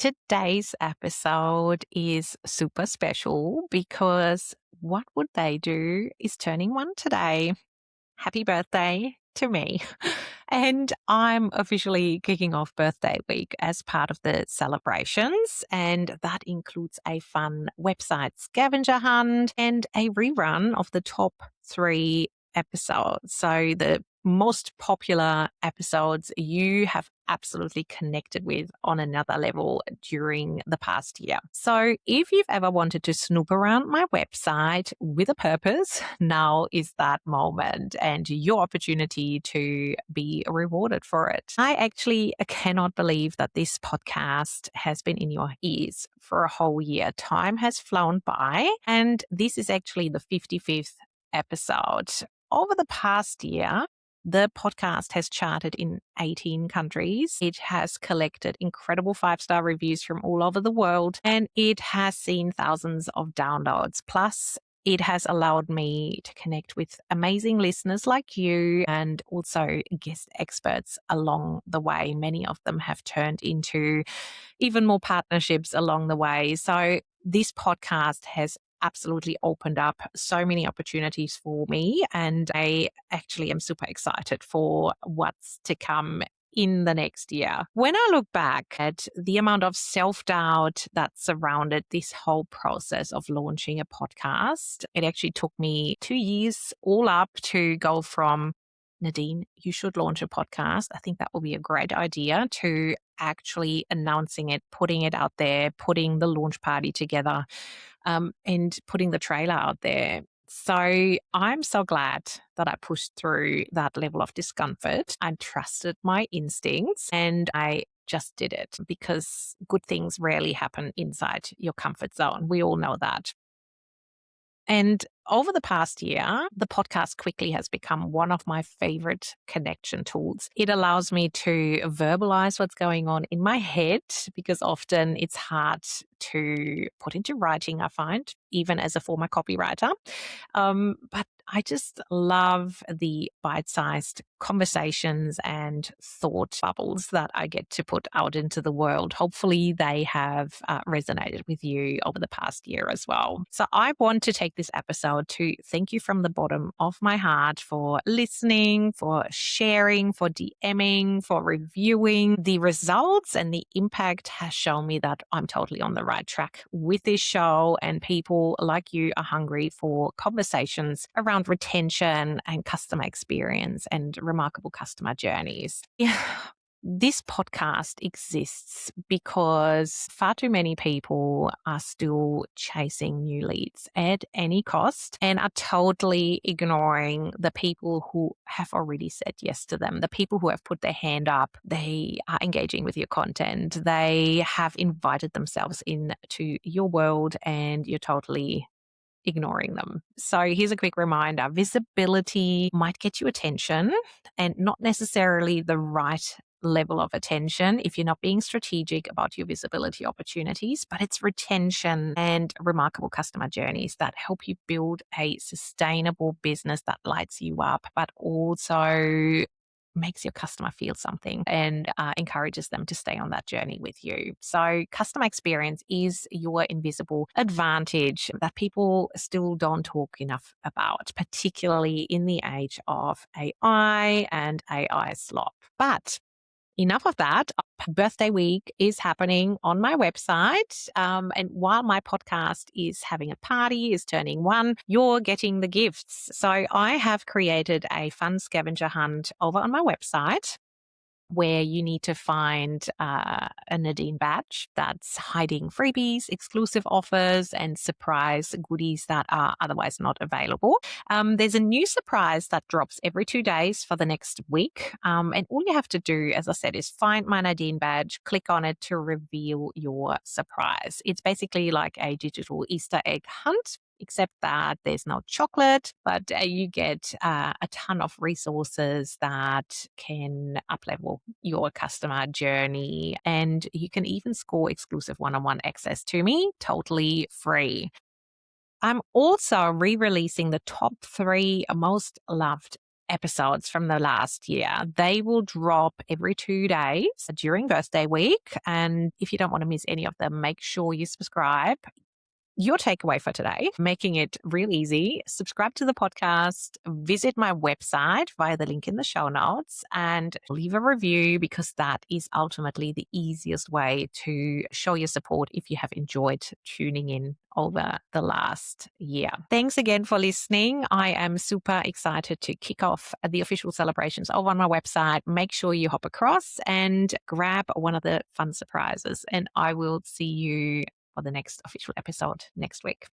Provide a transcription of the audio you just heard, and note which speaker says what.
Speaker 1: Today's episode is super special because what would they do is turning one today. Happy birthday to me. And I'm officially kicking off birthday week as part of the celebrations. And that includes a fun website scavenger hunt and a rerun of the top 3 episodes. So the most popular episodes you have absolutely connected with on another level during the past year. So if you've ever wanted to snoop around my website with a purpose, now is that moment and your opportunity to be rewarded for it. I actually cannot believe that this podcast has been in your ears for a whole year. Time has flown by, and this is actually the 55th episode. Over the past year, the podcast has charted in 18 countries. It has collected incredible 5-star reviews from all over the world, and it has seen thousands of downloads. Plus, it has allowed me to connect with amazing listeners like you and also guest experts along the way. Many of them have turned into even more partnerships along the way. So this podcast has absolutely opened up so many opportunities for me, and I actually am super excited for what's to come in the next year. When I look back at the amount of self-doubt that surrounded this whole process of launching a podcast, it actually took me 2 years all up to go from, Nadine, you should launch a podcast. I think that will be a great idea, to actually announcing it, putting it out there, putting the launch party together, and putting the trailer out there. So I'm so glad that I pushed through that level of discomfort. I trusted my instincts and I just did it, because good things rarely happen inside your comfort zone. We all know that. And over the past year, the podcast quickly has become one of my favorite connection tools. It allows me to verbalize what's going on in my head, because often it's hard to put into writing, I find, even as a former copywriter. But I just love the bite-sized conversations and thought bubbles that I get to put out into the world. Hopefully they have resonated with you over the past year as well. So I want to take this episode to thank you from the bottom of my heart for listening, for sharing, for DMing, for reviewing. The results and the impact has shown me that I'm totally on the right track with this show, and people like you are hungry for conversations around retention and customer experience and remarkable customer journeys. This podcast exists because far too many people are still chasing new leads at any cost and are totally ignoring the people who have already said yes to them, the people who have put their hand up. They are engaging with your content. They have invited themselves into your world, and you're totally ignoring them. So here's a quick reminder. Visibility might get you attention, and not necessarily the right level of attention if you're not being strategic about your visibility opportunities, but it's retention and remarkable customer journeys that help you build a sustainable business that lights you up, but also makes your customer feel something and encourages them to stay on that journey with you. So customer experience is your invisible advantage that people still don't talk enough about, particularly in the age of AI and AI slop. But enough of that. Birthday week is happening on my website. And while my podcast is having a party, is turning one, you're getting the gifts. So I have created a fun scavenger hunt over on my website, where you need to find a Nadine badge that's hiding freebies, exclusive offers, and surprise goodies that are otherwise not available. There's a new surprise that drops every 2 days for the next week. And all you have to do, as I said, is find my Nadine badge, click on it to reveal your surprise. It's basically like a digital Easter egg hunt, except that there's no chocolate, but you get a ton of resources that can uplevel your customer journey. And you can even score exclusive one-on-one access to me totally free. I'm also re-releasing the top 3 most loved episodes from the last year. They will drop every 2 days during birthday week. And if you don't want to miss any of them, make sure you subscribe. Your takeaway for today, making it real easy, subscribe to the podcast, visit my website via the link in the show notes, and leave a review, because that is ultimately the easiest way to show your support if you have enjoyed tuning in over the last year. Thanks again for listening. I am super excited to kick off the official celebrations over on my website. Make sure you hop across and grab one of the fun surprises, and I will see you for the next official episode next week.